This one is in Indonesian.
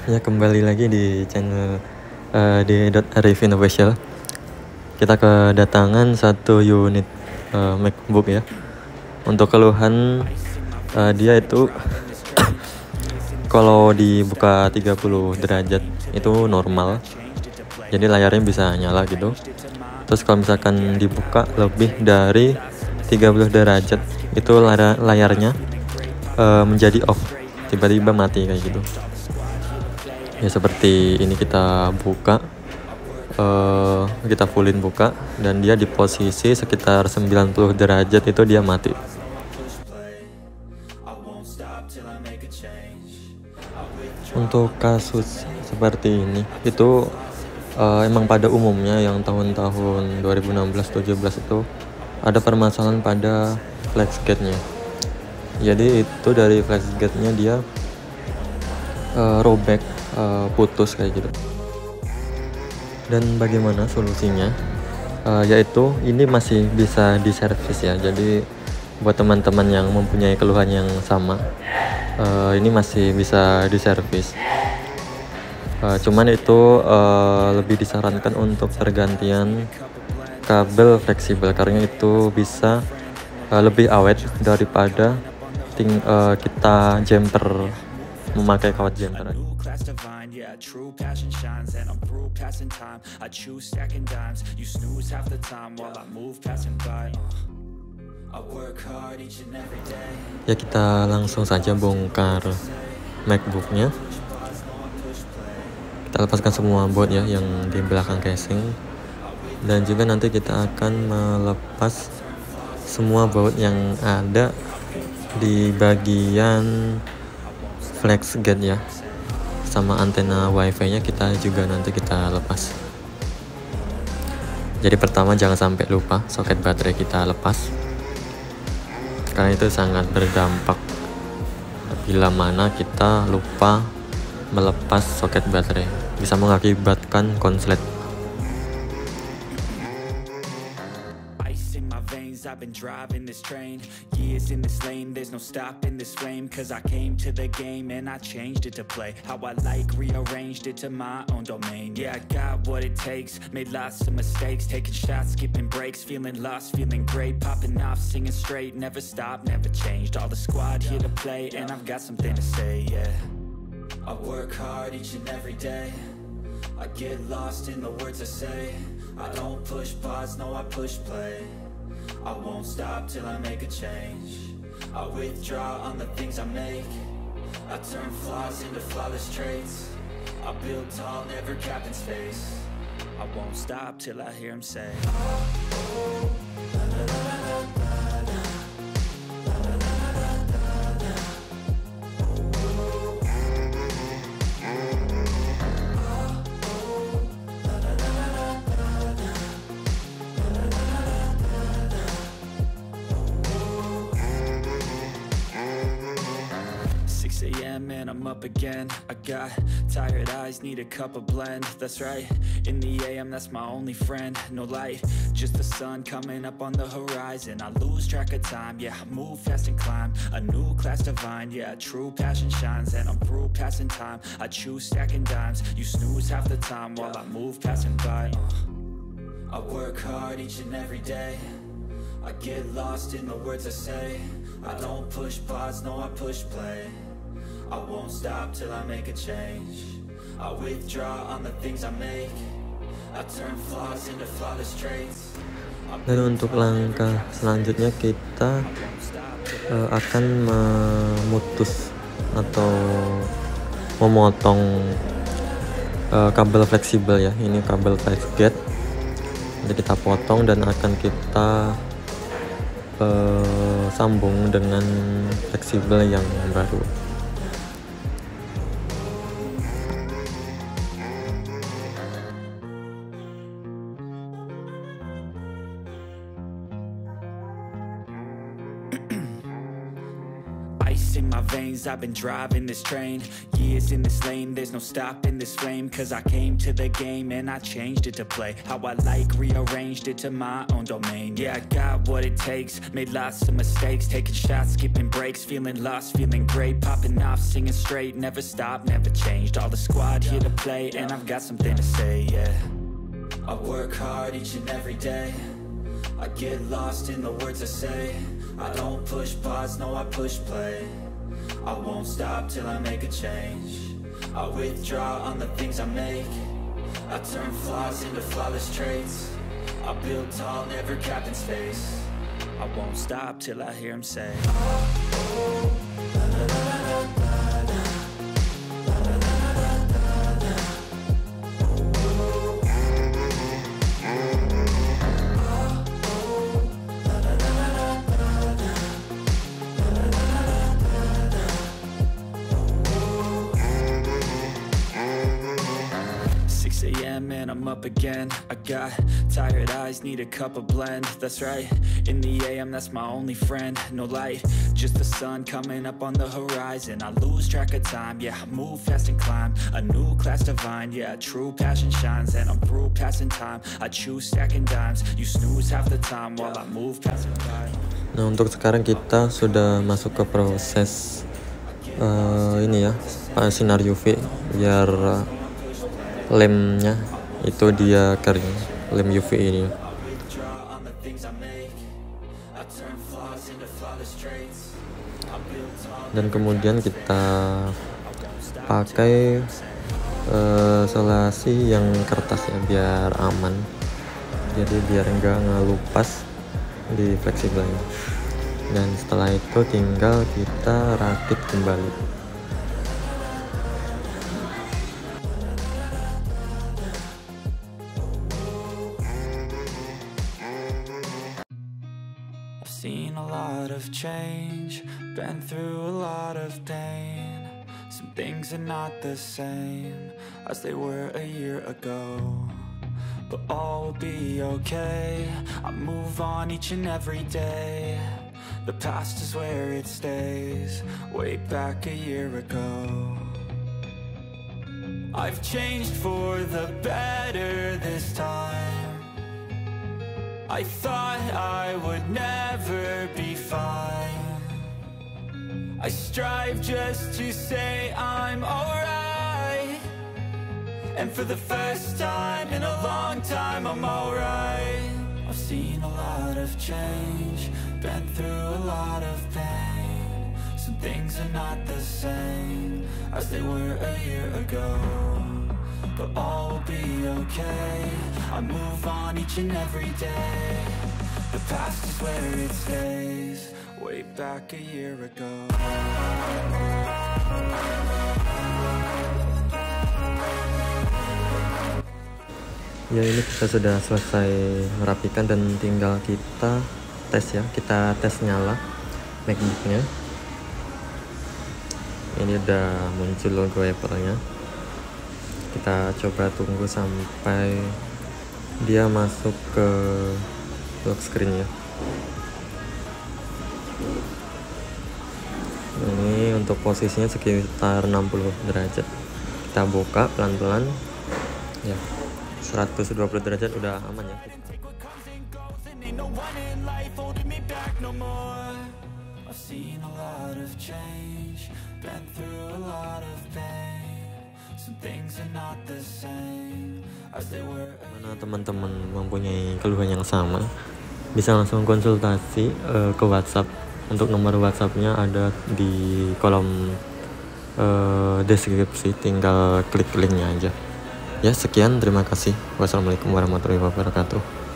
Ya, kembali lagi di channel di Arifin Official. Kita kedatangan satu unit MacBook ya. Untuk keluhan dia itu kalau dibuka 30 derajat itu normal. Jadi layarnya bisa nyala gitu. Terus kalau misalkan dibuka lebih dari 30 derajat itu layarnya menjadi off, tiba-tiba mati kayak gitu. Ya seperti ini, kita buka, kita fullin buka, dan dia di posisi sekitar 90 derajat itu dia mati. Untuk kasus seperti ini itu emang pada umumnya yang tahun-tahun 2016-17 itu ada permasalahan pada Flexgate-nya. Jadi itu dari Flexgate-nya dia robek, putus kayak gitu. Dan bagaimana solusinya? Yaitu ini masih bisa diservis ya. Jadi buat teman-teman yang mempunyai keluhan yang sama, ini masih bisa diservis. Cuman itu lebih disarankan untuk pergantian kabel fleksibel, karena itu bisa lebih awet daripada kita jumper, memakai kawat jumper. Ya, kita langsung saja bongkar MacBooknya. Kita lepaskan semua baut ya yang di belakang casing, dan juga nanti kita akan melepas semua baut yang ada di bagian Flexgate ya, sama antena wifi nya kita juga nanti kita lepas. Jadi pertama jangan sampai lupa soket baterai kita lepas, karena itu sangat berdampak bila mana kita lupa melepas soket baterai, bisa mengakibatkan konslet. I've been driving this train, years in this lane, there's no stopping this flame, cause I came to the game and I changed it to play how I like, rearranged it to my own domain. Yeah, I got what it takes, made lots of mistakes, taking shots, skipping breaks, feeling lost, feeling great, popping off, singing straight, never stopped, never changed, all the squad here to play, and I've got something to say, yeah. I work hard each and every day, I get lost in the words I say, I don't push pause, no I push play, I won't stop till I make a change, I withdraw on the things I make, I turn flaws into flawless traits, I build tall, never capped in space, I won't stop till I hear him say, and I'm up again, I got tired eyes, need a cup of blend, that's right, in the AM that's my only friend, no light, just the sun coming up on the horizon, I lose track of time, yeah, I move fast and climb, a new class divine, yeah, true passion shines, and I'm through passing time, I choose stacking dimes, you snooze half the time while I move passing by, I work hard each and every day, I get lost in the words I say, I don't push pause, no I push play, I won't stop till I make a change, I withdraw on the things I make, I turn flaws into flawless traits. Dan untuk langkah selanjutnya kita akan memutus atau memotong kabel fleksibel ya. Ini kabel Flexgate, jadi kita potong dan akan kita sambung dengan fleksibel yang baru. ice in my veins, I've been driving this train. Years in this lane, there's no stopping this flame. Cause I came to the game and I changed it to play how I like, rearranged it to my own domain. Yeah, I got what it takes, made lots of mistakes, taking shots, skipping breaks, feeling lost, feeling great, popping off, singing straight, never stopped, never changed. All the squad here to play, and I've got something to say, yeah. I work hard each and every day, I get lost in the words I say. I don't push pause, no I push play. I won't stop till I make a change. I withdraw on the things I make. I turn flaws into flawless traits. I build tall, never capped in space. I won't stop till I hear him say, oh, la, la, la, la, la, la. And I'm up again. I got tired eyes, need a cup of blend. That's right, in the AM, that's my only friend. No light, just the sun coming up on the horizon. I lose track of time, yeah, I move fast and climb a new class divine, yeah, true passion shines. And I'm through passing time, I choose stacking dimes. You snooze half the time while I move passing by. Nah, untuk sekarang kita sudah masuk ke proses ini ya, sinar UV biar lemnya itu dia kering, lem UV ini. Dan kemudian kita pakai isolasi yang kertas ya biar aman, jadi biar enggak ngelupas di Flexgate. Dan setelah itu tinggal kita rakit kembali. Seen a lot of change, been through a lot of pain. Some things are not the same as they were a year ago, but all will be okay. I move on each and every day. The past is where it stays, way back a year ago. I've changed for the better this time. I thought I would never be fine. I strive just to say I'm alright, and for the first time in a long time I'm alright. I've seen a lot of change, been through a lot of pain. Some things are not the same as they were a year ago, but all will be okay. I move on each and every day. The past is where it stays, way back a year ago. Ya, ini kita sudah selesai merapikan dan tinggal kita tes ya. Kita tes nyala MacBooknya. Ini udah muncul logo Apple-nya. Kita coba tunggu sampai dia masuk ke lock screen ya. Ini untuk posisinya sekitar 60 derajat. Kita buka pelan-pelan ya, 120 derajat udah aman ya. Mana teman-teman mempunyai keluhan yang sama, bisa langsung konsultasi ke WhatsApp. Untuk nomor WhatsAppnya ada di kolom deskripsi, tinggal klik linknya aja. Ya, sekian, terima kasih. Wassalamualaikum warahmatullahi wabarakatuh.